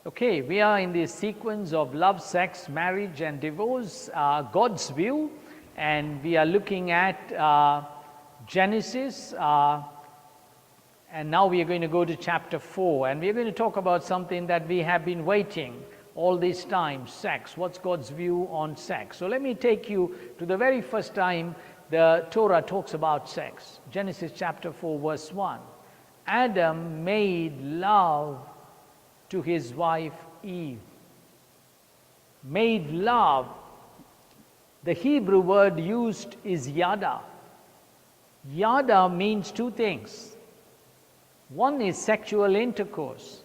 Okay, we are in this sequence of love, sex, marriage and divorce, God's view, and we are looking at Genesis, and now we are going to go to chapter 4, and we are going to talk about something that we have been waiting all this time, sex. What's God's view on sex? So let me take you to the very first time the Torah talks about sex. Genesis chapter 4 verse 1. Adam made love to his wife Eve. Made love. The Hebrew word used is yada. Yada means two things. One is sexual intercourse,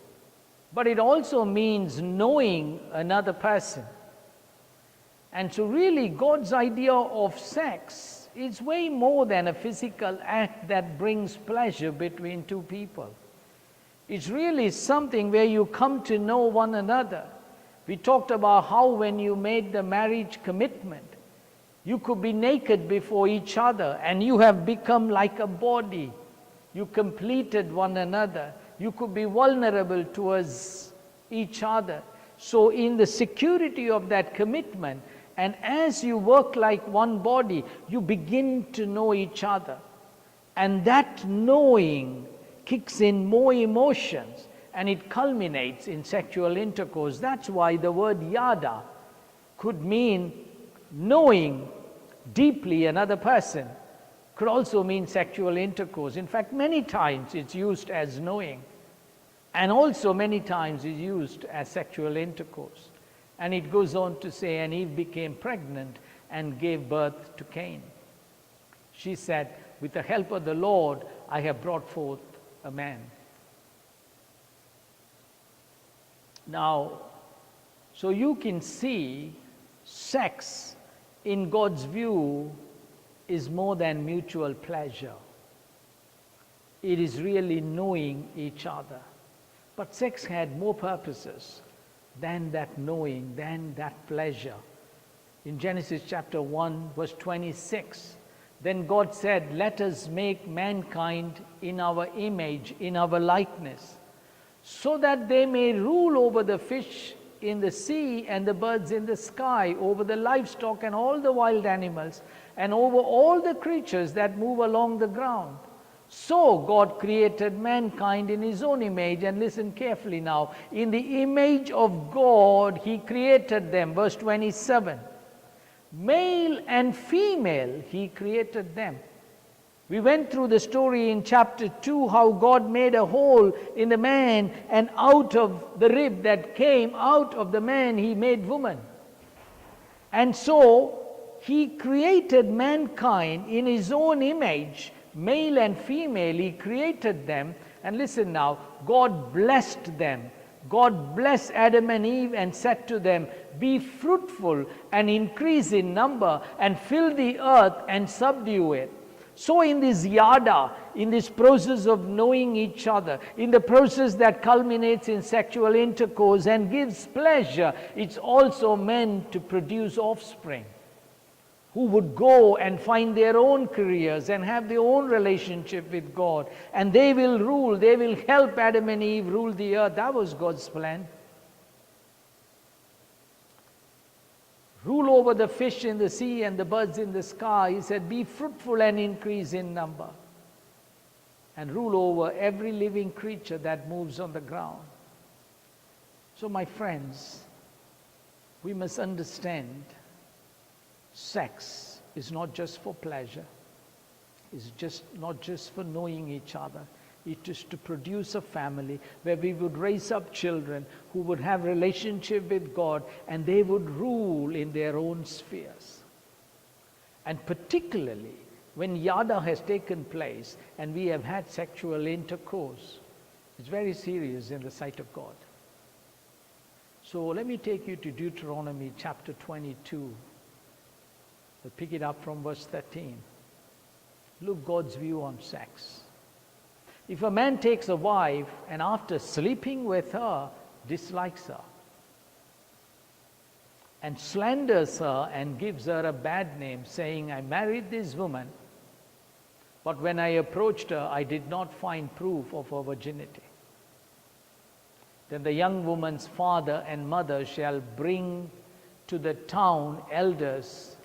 but it also means knowing another person. And so really God's idea of sex is way more than a physical act that brings pleasure between two people. It's really something where you come to know one another. We talked about how when you made the marriage commitment, you could be naked before each other and you have become like a body. You completed one another. You could be vulnerable towards each other. So in the security of that commitment, and as you work like one body, you begin to know each other. And that knowing kicks in more emotions and it culminates in sexual intercourse. That's why the word yada could mean knowing deeply another person, could also mean sexual intercourse. In fact, many times it's used as knowing, and also many times it's used as sexual intercourse. And it goes on to say, and Eve became pregnant and gave birth to Cain. She said, with the help of the Lord, I have brought forth a man. Now, so you can see sex in God's view is more than mutual pleasure. It is really knowing each other. But sex had more purposes than that knowing, than that pleasure. In Genesis chapter 1 verse 26, then God said, let us make mankind in our image, in our likeness, so that they may rule over the fish in the sea and the birds in the sky, over the livestock and all the wild animals, and over all the creatures that move along the ground. So God created mankind in his own image, and listen carefully now, in the image of God he created them, verse 27. Male and female he created them. We went through the story in chapter 2 how God made a hole in the man, and out of the rib that came out of the man he made woman. And so he created mankind in his own image, male and female he created them. And listen now, God blessed them. God blessed Adam and Eve and said to them, be fruitful and increase in number and fill the earth and subdue it. So in this yada, in this process of knowing each other, in the process that culminates in sexual intercourse and gives pleasure, it's also meant to produce offspring who would go and find their own careers and have their own relationship with God. And they will rule, they will help Adam and Eve rule the earth. That was God's plan. Rule over the fish in the sea and the birds in the sky. He said, be fruitful and increase in number. And rule over every living creature that moves on the ground. So my friends, we must understand sex is not just for pleasure. It's just not just for knowing each other. It is to produce a family where we would raise up children who would have relationship with God, and they would rule in their own spheres. And particularly when yada has taken place and we have had sexual intercourse, it's very serious in the sight of God. So let me take you to Deuteronomy chapter 22. We'll pick it up from verse 13. Look, God's view on sex. If a man takes a wife and after sleeping with her dislikes her and slanders her and gives her a bad name, saying, I married this woman, but when I approached her, I did not find proof of her virginity. Then the young woman's father and mother shall bring to the town elders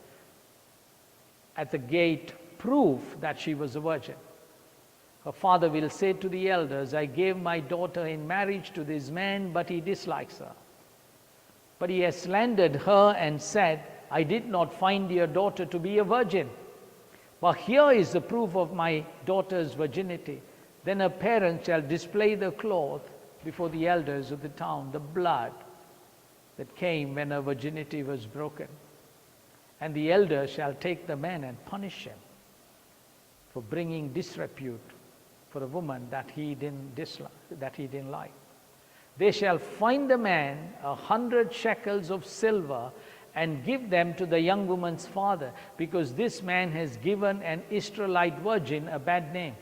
at the gate proof that she was a virgin. Her father will say to the elders, I gave my daughter in marriage to this man, but he dislikes her. But he has slandered her and said, I did not find your daughter to be a virgin. But here is the proof of my daughter's virginity. Then her parents shall display the cloth before the elders of the town, the blood that came when her virginity was broken. And the elders shall take the man and punish him for bringing disrepute for a woman that he didn't like. They shall fine the man 100 shekels of silver and give them to the young woman's father, because this man has given an Israelite virgin a bad name.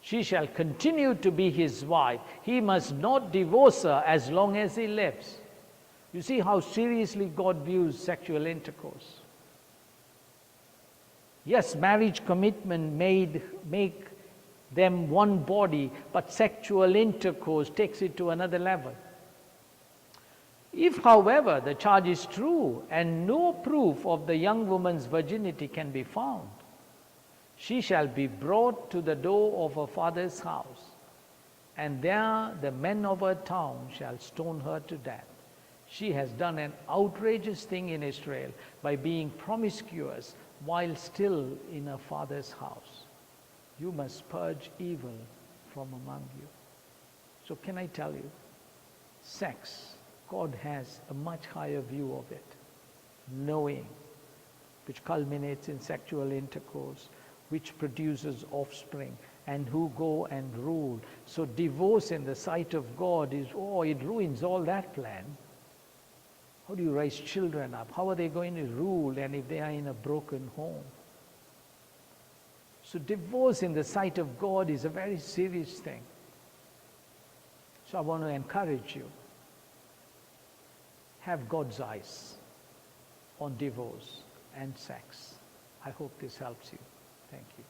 She shall continue to be his wife. He must not divorce her as long as he lives. You see how seriously God views sexual intercourse. Yes, marriage commitment make them one body, but sexual intercourse takes it to another level. If, however, the charge is true and no proof of the young woman's virginity can be found, she shall be brought to the door of her father's house, and there the men of her town shall stone her to death. She has done an outrageous thing in Israel by being promiscuous while still in her father's house. You must purge evil from among you. So can I tell you, sex, God has a much higher view of it, knowing, which culminates in sexual intercourse, which produces offspring, and who go and rule. So divorce in the sight of God is, it ruins all that plan. How do you raise children up? How are they going to rule, and if they are in a broken home? So divorce in the sight of God is a very serious thing. So I want to encourage you. Have God's eyes on divorce and sex. I hope this helps you. Thank you.